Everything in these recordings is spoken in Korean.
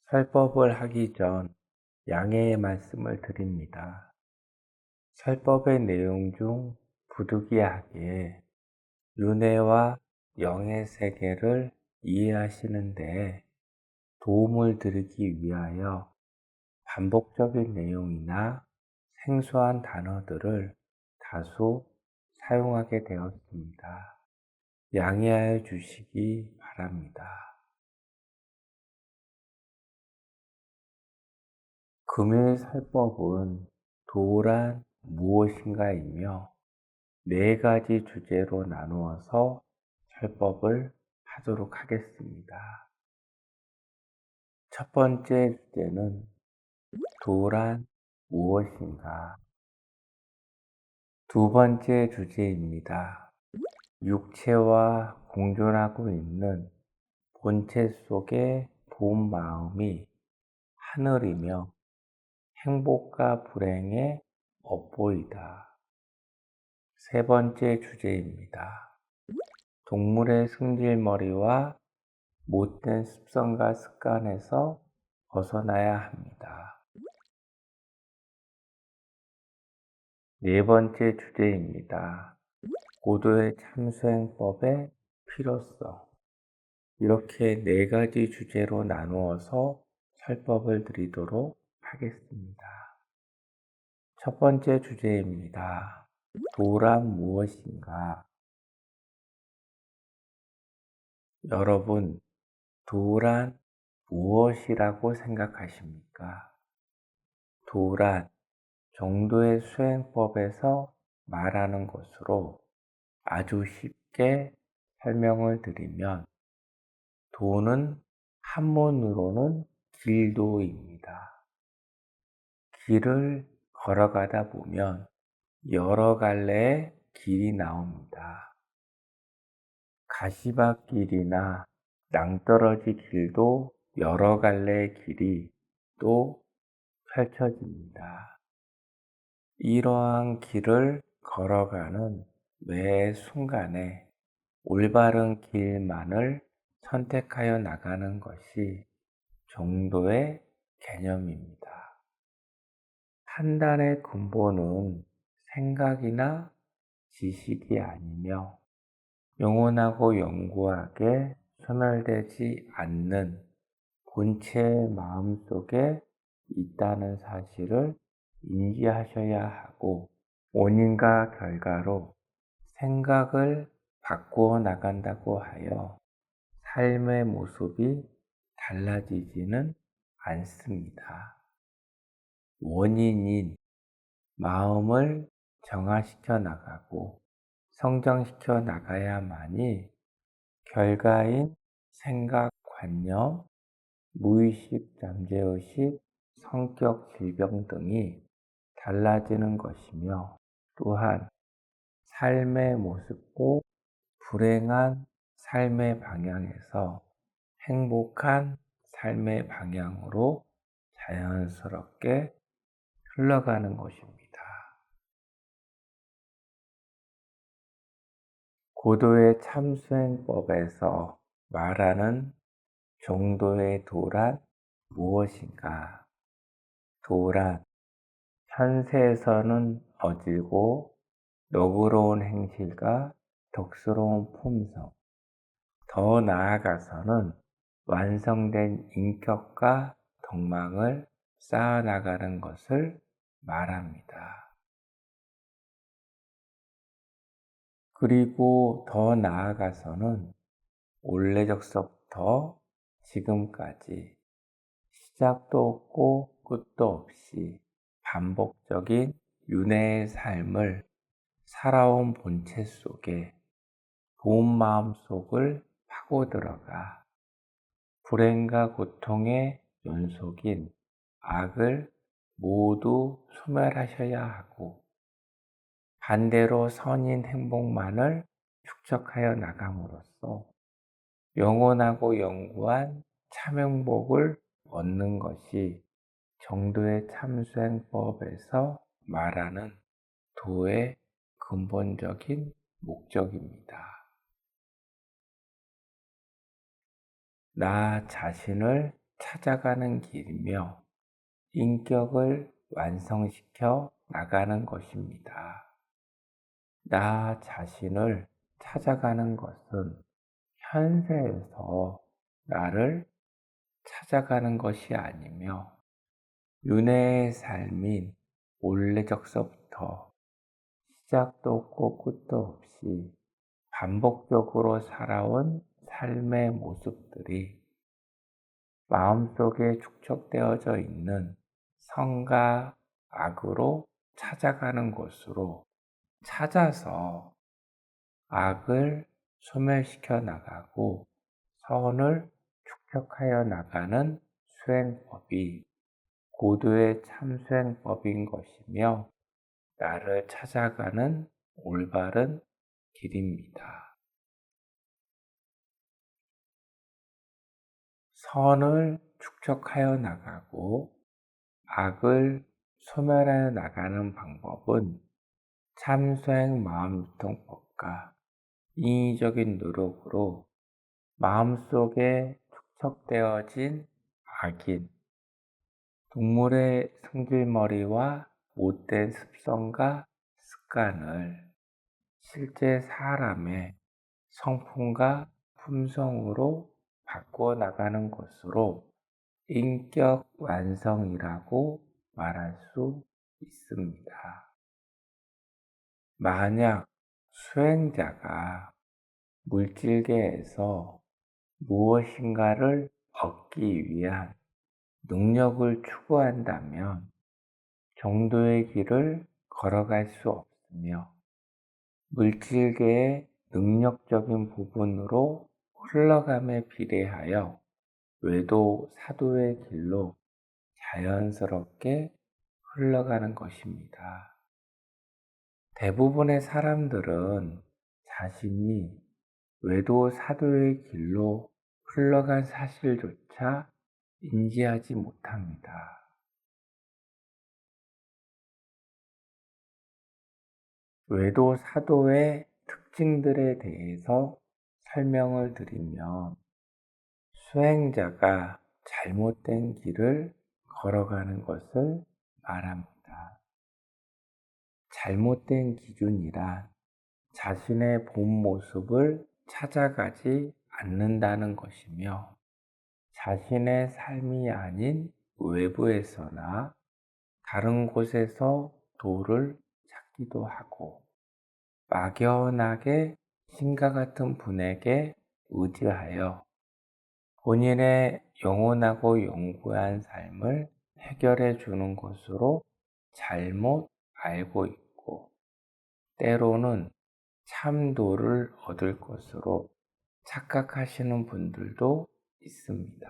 설법을 하기 전 양해의 말씀을 드립니다. 설법의 내용 중 부득이하게 윤회와 영의 세계를 이해하시는 데 도움을 드리기 위하여 반복적인 내용이나 생소한 단어들을 다수 사용하게 되었습니다. 양해하여 주시기 바랍니다. 금일 설법은 도란 무엇인가이며 네 가지 주제로 나누어서 설법을 하도록 하겠습니다. 첫 번째 주제는 도란 무엇인가? 두 번째 주제입니다. 육체와 공존하고 있는 본체 속의 본 마음이 하늘이며 행복과 불행의 업보이다. 세 번째 주제입니다. 동물의 승질머리와 못된 습성과 습관에서 벗어나야 합니다. 네 번째 주제입니다. 고도의 참수행법의 필요성. 이렇게 네 가지 주제로 나누어서 설법을 드리도록 하겠습니다. 첫 번째 주제입니다. 도란 무엇인가? 여러분, 도란 무엇이라고 생각하십니까? 도란, 정도의 수행법에서 말하는 것으로 아주 쉽게 설명을 드리면 도는 한문으로는 길도입니다. 길을 걸어가다 보면 여러 갈래의 길이 나옵니다. 가시밭길이나 낭떠러지 길도 여러 갈래의 길이 또 펼쳐집니다. 이러한 길을 걸어가는 매 순간에 올바른 길만을 선택하여 나가는 것이 정도의 개념입니다. 판단의 근본은 생각이나 지식이 아니며 영원하고 영구하게 소멸되지 않는 본체의 마음속에 있다는 사실을 인지하셔야 하고 원인과 결과로 생각을 바꾸어 나간다고 하여 삶의 모습이 달라지지는 않습니다. 원인인 마음을 정화시켜 나가고 성장시켜 나가야만이 결과인 생각, 관념, 무의식, 잠재의식, 성격, 질병 등이 달라지는 것이며 또한 삶의 모습도 불행한 삶의 방향에서 행복한 삶의 방향으로 자연스럽게 흘러가는 것입니다. 고도의 참수행법에서 말하는 정도의 도란 무엇인가? 도란, 현세에서는 어질고 너그러운 행실과 덕스러운 품성, 더 나아가서는 완성된 인격과 덕망을 쌓아나가는 것을 말합니다. 그리고 더 나아가서는 올래적서부터 지금까지 시작도 없고 끝도 없이 반복적인 윤회의 삶을 살아온 본체 속에 본 마음 속을 파고들어가 불행과 고통의 연속인 악을 모두 소멸하셔야 하고 반대로 선인 행복만을 축적하여 나감으로써 영원하고 영구한 참행복을 얻는 것이 정도의 참수행법에서 말하는 도의 근본적인 목적입니다. 나 자신을 찾아가는 길이며 인격을 완성시켜 나가는 것입니다. 나 자신을 찾아가는 것은 현세에서 나를 찾아가는 것이 아니며 윤회의 삶인 올래적서부터 시작도 없고 끝도 없이 반복적으로 살아온 삶의 모습들이 마음속에 축적되어져 있는 선과 악으로 찾아가는 곳으로 찾아서 악을 소멸시켜 나가고 선을 축적하여 나가는 수행법이 고도의 참수행법인 것이며 나를 찾아가는 올바른 길입니다. 선을 축적하여 나가고 악을 소멸하여 나가는 방법은 참수행 마음유통법과 인위적인 노력으로 마음속에 축적되어진 악인, 동물의 승질머리와 못된 습성과 습관을 실제 사람의 성품과 품성으로 바꾸어 나가는 것으로 인격 완성이라고 말할 수 있습니다. 만약 수행자가 물질계에서 무엇인가를 얻기 위한 능력을 추구한다면 정도의 길을 걸어갈 수 없으며 물질계의 능력적인 부분으로 흘러감에 비례하여 외도 사도의 길로 자연스럽게 흘러가는 것입니다. 대부분의 사람들은 자신이 외도 사도의 길로 흘러간 사실조차 인지하지 못합니다. 외도 사도의 특징들에 대해서 설명을 드리면 수행자가 잘못된 길을 걸어가는 것을 말합니다. 잘못된 기준이란 자신의 본 모습을 찾아가지 않는다는 것이며 자신의 삶이 아닌 외부에서나 다른 곳에서 도를 찾기도 하고 막연하게 신과 같은 분에게 의지하여 본인의 영원하고 영구한 삶을 해결해 주는 것으로 잘못 알고 있고 때로는 참도를 얻을 것으로 착각하시는 분들도 있습니다.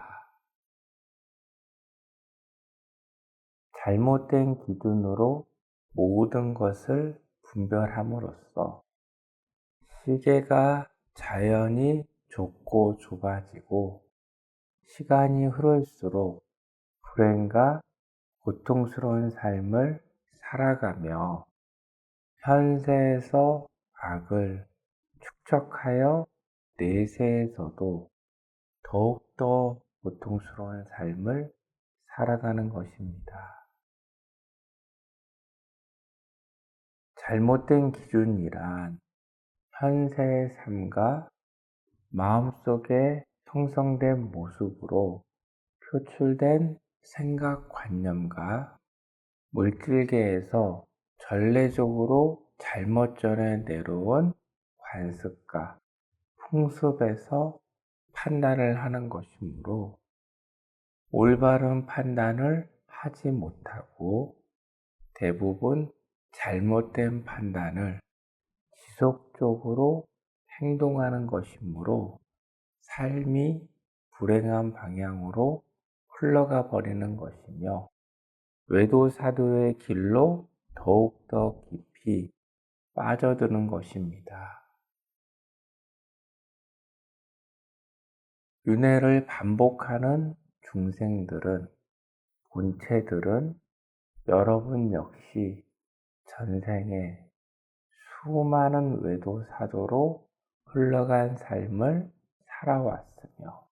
잘못된 기준으로 모든 것을 분별함으로써 시계가 자연히 좁고 좁아지고 시간이 흐를수록 불행과 고통스러운 삶을 살아가며 현세에서 악을 축적하여 내세에서도 더욱더 고통스러운 삶을 살아가는 것입니다. 잘못된 기준이란 현세의 삶과 마음속에 형성된 모습으로 표출된 생각관념과 물질계에서 전례적으로 잘못 전해 내려온 관습과 풍습에서 판단을 하는 것이므로 올바른 판단을 하지 못하고 대부분 잘못된 판단을 지속적으로 행동하는 것이므로 삶이 불행한 방향으로 흘러가 버리는 것이며 외도사도의 길로 더욱더 깊이 빠져드는 것입니다. 윤회를 반복하는 중생들은, 본체들은 여러분 역시 전생에 수많은 외도사도로 흘러간 삶을 살아왔으며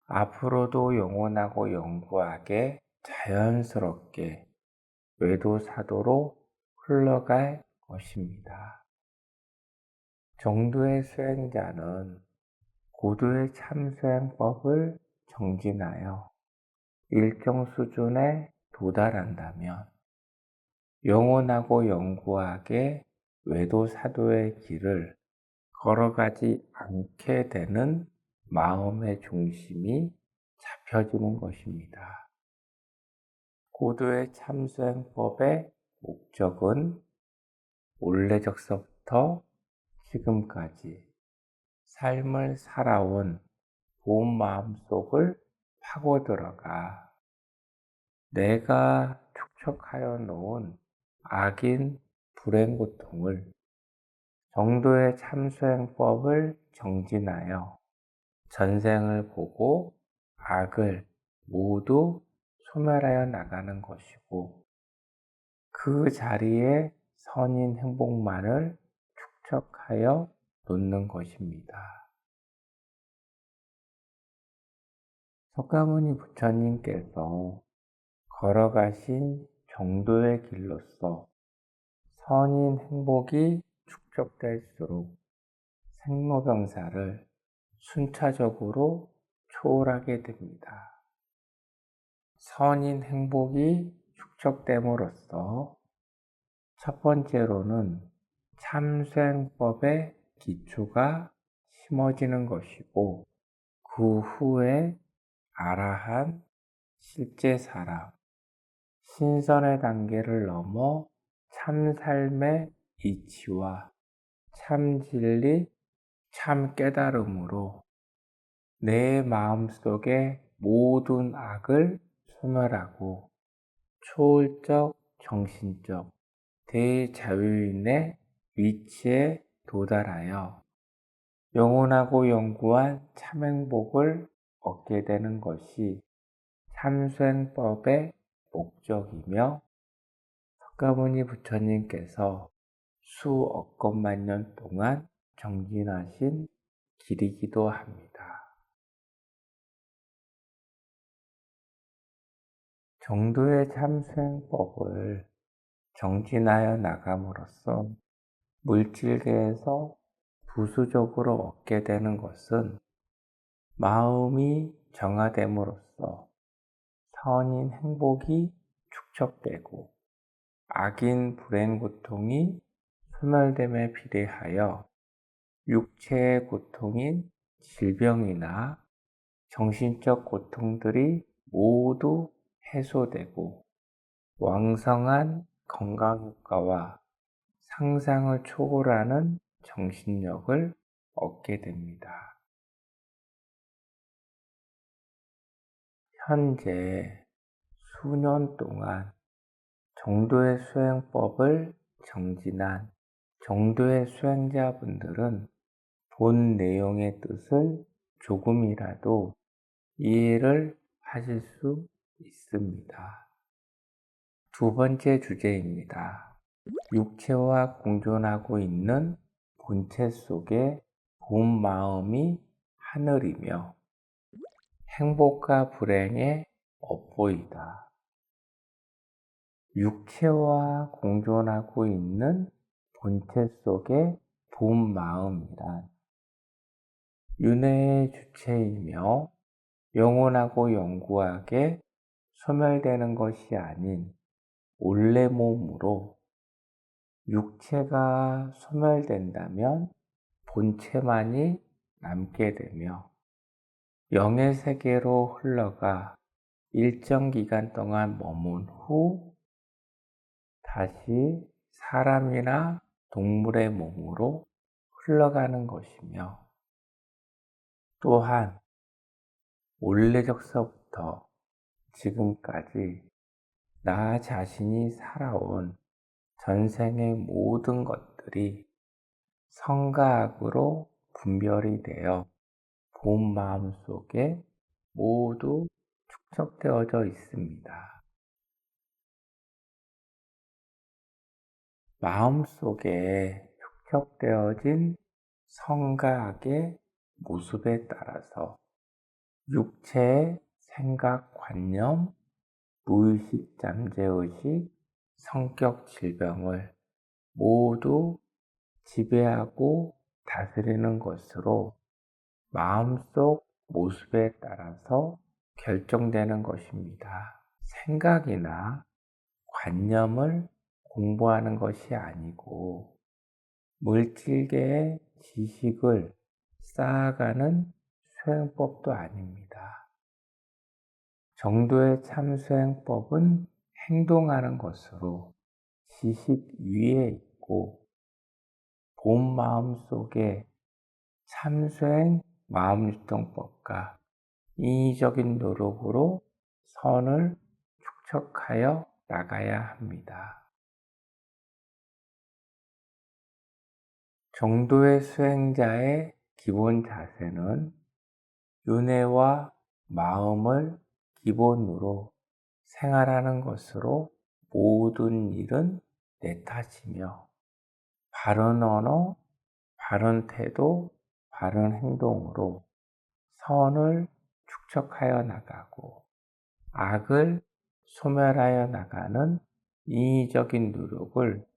앞으로도 영원하고 영구하게 자연스럽게 외도사도로 흘러갈 것입니다. 정도의 수행자는 고도의 참수행법을 정진하여 일정 수준에 도달한다면 영원하고 영구하게 외도사도의 길을 걸어가지 않게 되는 마음의 중심이 잡혀지는 것입니다. 고도의 참수행법의 목적은 올래적서부터 지금까지 삶을 살아온 본 마음속을 파고들어가 내가 축적하여 놓은 악인 불행고통을 정도의 참수행법을 정진하여 전생을 보고 악을 모두 소멸하여 나가는 것이고 그 자리에 선인 행복만을 축적하여 놓는 것입니다. 석가모니 부처님께서 걸어가신 정도의 길로서 선인 행복이 축적될수록 생로병사를 순차적으로 초월하게 됩니다. 선인 행복이 축적됨으로써 첫 번째로는 참수행법의 기초가 심어지는 것이고 그 후에 아라한, 실제 사람, 신선의 단계를 넘어 참삶의 이치와 참진리, 참깨달음으로 내 마음속의 모든 악을 소멸하고 초월적, 정신적, 대자유인의 위치에 도달하여 영원하고 영구한 참행복을 얻게 되는 것이 참수행법의 목적이며 석가모니 부처님께서 수억 건만 년 동안 정진하신 길이기도 합니다. 정도의 참수행법을 정진하여 나감으로써 물질계에서 부수적으로 얻게 되는 것은 마음이 정화됨으로써 선인 행복이 축적되고 악인 불행 고통이 소멸됨에 비례하여 육체의 고통인 질병이나 정신적 고통들이 모두 해소되고 왕성한 건강효과와 상상을 초월하는 정신력을 얻게 됩니다. 현재 수년 동안 정도의 수행법을 정진한 정도의 수행자분들은 본 내용의 뜻을 조금이라도 이해를 하실 수 있습니다. 두 번째 주제입니다. 육체와 공존하고 있는 본체 속에 본 마음이 하늘이며 행복과 불행에 엇보이다. 육체와 공존하고 있는 본체 속에 본 마음이란 윤회의 주체이며 영원하고 영구하게 소멸되는 것이 아닌 원래 몸으로 육체가 소멸된다면 본체만이 남게 되며 영의 세계로 흘러가 일정 기간 동안 머문 후 다시 사람이나 동물의 몸으로 흘러가는 것이며 또한 원래적서부터 지금까지 나 자신이 살아온 전생의 모든 것들이 성과 악으로 분별이 되어 본 마음 속에 모두 축적되어져 있습니다. 마음 속에 축적되어진 성과 악의 모습에 따라서 육체의 생각, 관념, 무의식, 잠재의식, 성격 질병을 모두 지배하고 다스리는 것으로 마음속 모습에 따라서 결정되는 것입니다. 생각이나 관념을 공부하는 것이 아니고 물질계의 지식을 쌓아가는 수행법도 아닙니다. 정도의 참수행법은 행동하는 것으로 지식 위에 있고 본 마음 속에 참수행 마음유통법과 인위적인 노력으로 선을 축적하여 나가야 합니다. 정도의 수행자의 기본 자세는 윤회와 마음을 기본으로 생활하는 것으로 모든 일은 내 탓이며 바른 언어, 바른 태도, 바른 행동으로 선을 축적하여 나가고 악을 소멸하여 나가는 인위적인 노력을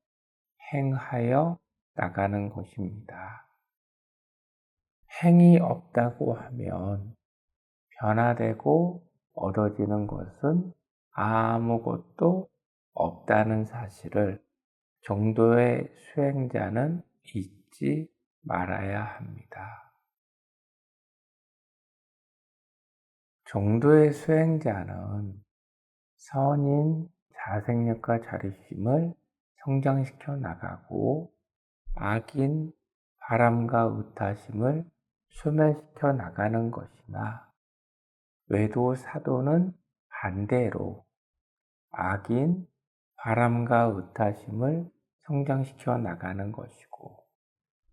행하여 나가는 것입니다. 행이 없다고 하면 변화되고 얻어지는 것은 아무것도 없다는 사실을 정도의 수행자는 잊지 말아야 합니다. 정도의 수행자는 선인 자생력과 자립심을 성장시켜 나가고 악인 바람과 의타심을 소멸시켜 나가는 것이나 외도 사도는 반대로 악인 바람과 의타심을 성장시켜 나가는 것이고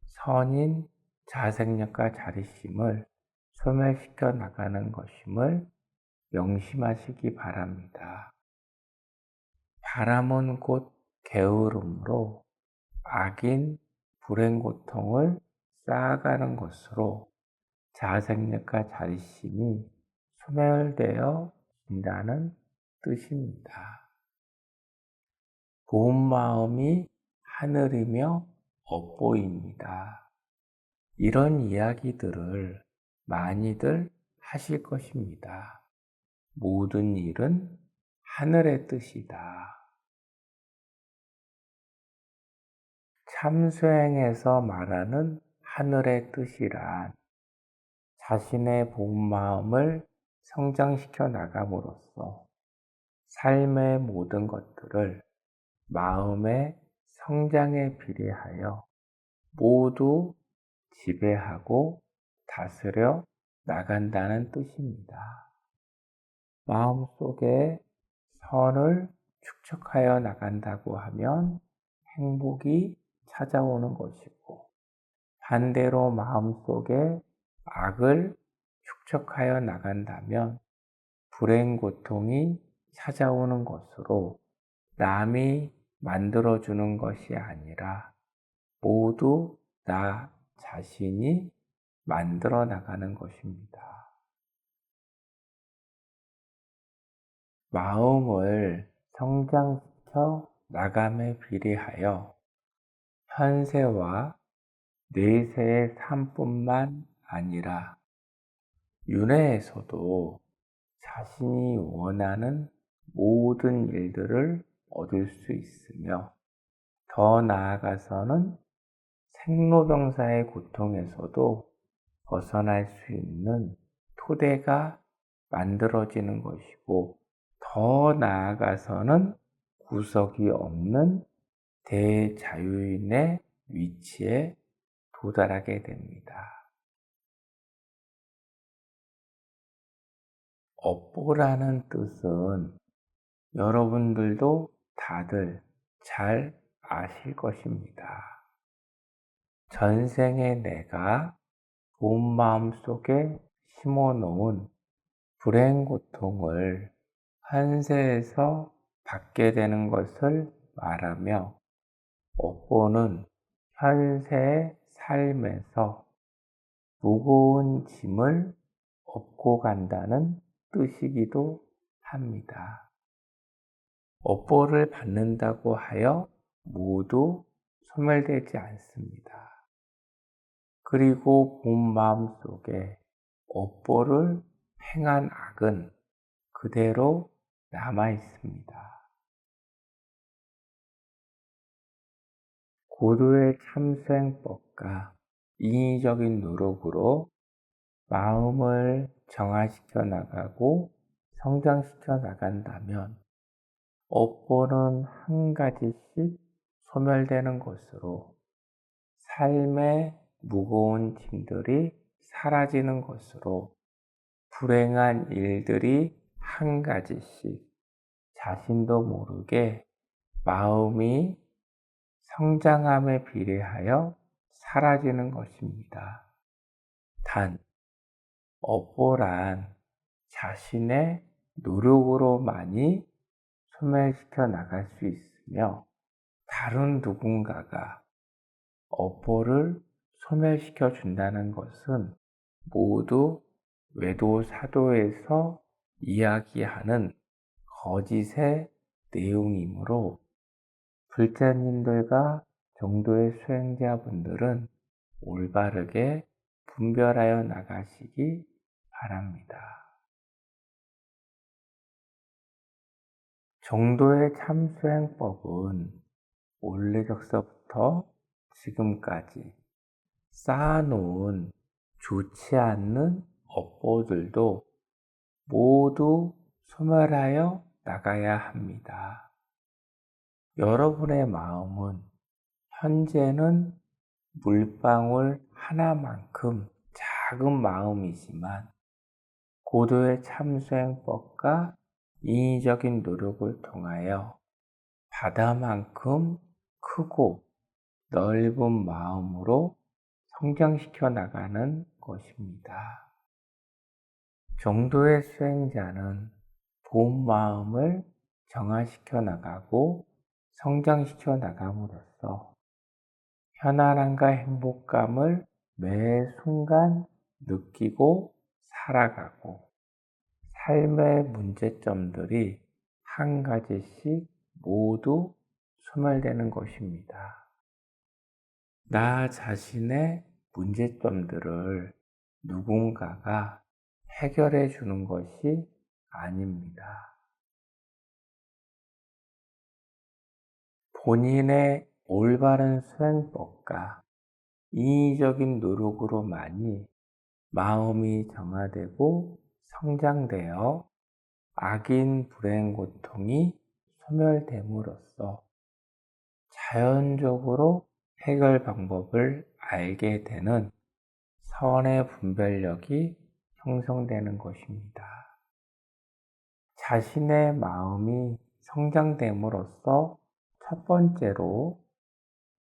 선인 자생력과 자립심을 소멸시켜 나가는 것임을 명심하시기 바랍니다. 바람은 곧 게으름으로 악인 불행 고통을 쌓아가는 것으로 자생력과 자립심이 소멸되어 진다는 뜻입니다. 본 마음이 하늘이며 업보입니다. 이런 이야기들을 많이들 하실 것입니다. 모든 일은 하늘의 뜻이다. 참수행에서 말하는 하늘의 뜻이란 자신의 본 마음을 성장시켜 나감으로써 삶의 모든 것들을 마음의 성장에 비례하여 모두 지배하고 다스려 나간다는 뜻입니다. 마음속에 선을 축적하여 나간다고 하면 행복이 찾아오는 것이고 반대로 마음속에 악을 축적하여 나간다면 불행 고통이 찾아오는 것으로 남이 만들어주는 것이 아니라 모두 나 자신이 만들어 나가는 것입니다. 마음을 성장시켜 나감에 비례하여 현세와 내세의 삶뿐만 아니라 윤회에서도 자신이 원하는 모든 일들을 얻을 수 있으며 더 나아가서는 생로병사의 고통에서도 벗어날 수 있는 토대가 만들어지는 것이고 더 나아가서는 구석이 없는 대자유인의 위치에 도달하게 됩니다. 업보라는 뜻은 여러분들도 다들 잘 아실 것입니다. 전생에 내가 본 마음 속에 심어놓은 불행 고통을 현세에서 받게 되는 것을 말하며 업보는 현세의 삶에서 무거운 짐을 업고 간다는 뜻이기도 합니다. 업보를 받는다고 하여 모두 소멸되지 않습니다. 그리고 본 마음 속에 업보를 행한 악은 그대로 남아 있습니다. 고도의 참수행법과 인위적인 노력으로 마음을 정화시켜 나가고 성장시켜 나간다면 업보는 한 가지씩 소멸되는 것으로 삶의 무거운 짐들이 사라지는 것으로 불행한 일들이 한 가지씩 자신도 모르게 마음이 성장함에 비례하여 사라지는 것입니다. 단, 업보란 자신의 노력으로만이 소멸시켜 나갈 수 있으며 다른 누군가가 업보를 소멸시켜 준다는 것은 모두 외도사도에서 이야기하는 거짓의 내용이므로 불자님들과 정도의 수행자분들은 올바르게 분별하여 나가시기 바랍니다. 정도의 참수행법은 원래적서부터 지금까지 쌓아놓은 좋지 않는 업보들도 모두 소멸하여 나가야 합니다. 여러분의 마음은 현재는 물방울 하나만큼 작은 마음이지만 고도의 참수행법과 인위적인 노력을 통하여 바다만큼 크고 넓은 마음으로 성장시켜 나가는 것입니다. 정도의 수행자는 본 마음을 정화시켜 나가고 성장시켜 나감으로써 편안함과 행복감을 매 순간 느끼고 살아가고 삶의 문제점들이 한 가지씩 모두 소멸되는 것입니다. 나 자신의 문제점들을 누군가가 해결해 주는 것이 아닙니다. 본인의 올바른 수행법과 인위적인 노력으로만이 마음이 정화되고 성장되어 악인 불행 고통이 소멸됨으로써 자연적으로 해결 방법을 알게 되는 선의 분별력이 형성되는 것입니다. 자신의 마음이 성장됨으로써 첫 번째로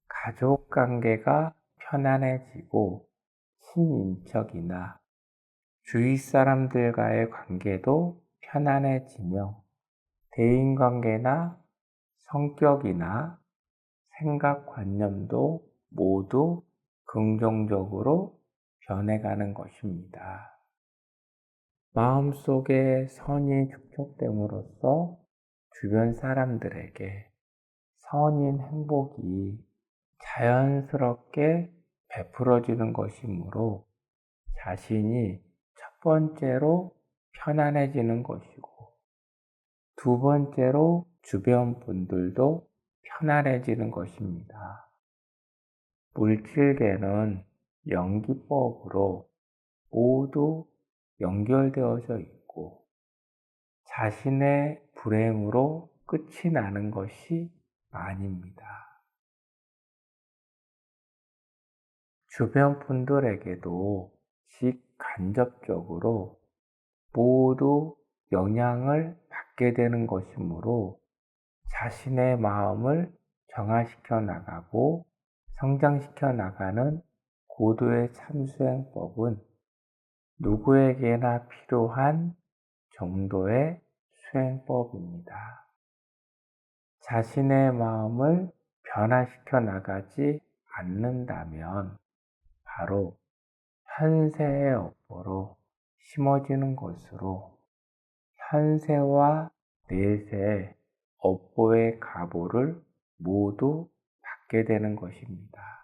가족 관계가 편안해지고 친인척이나 주위 사람들과의 관계도 편안해지며 대인관계나 성격이나 생각관념도 모두 긍정적으로 변해가는 것입니다. 마음속에 선이 축적됨으로써 주변 사람들에게 선인 행복이 자연스럽게 베풀어지는 것이므로 자신이 첫 번째로 편안해지는 것이고 두 번째로 주변 분들도 편안해지는 것입니다. 물질계는 연기법으로 모두 연결되어져 있고 자신의 불행으로 끝이 나는 것이 아닙니다. 주변 분들에게도 직간접적으로 모두 영향을 받게 되는 것이므로 자신의 마음을 정화시켜 나가고 성장시켜 나가는 고도의 참수행법은 누구에게나 필요한 정도의 수행법입니다. 자신의 마음을 변화시켜 나가지 않는다면 바로 현세의 업보로 심어지는 것으로 현세와 내세 업보의 가보를 모두 받게 되는 것입니다.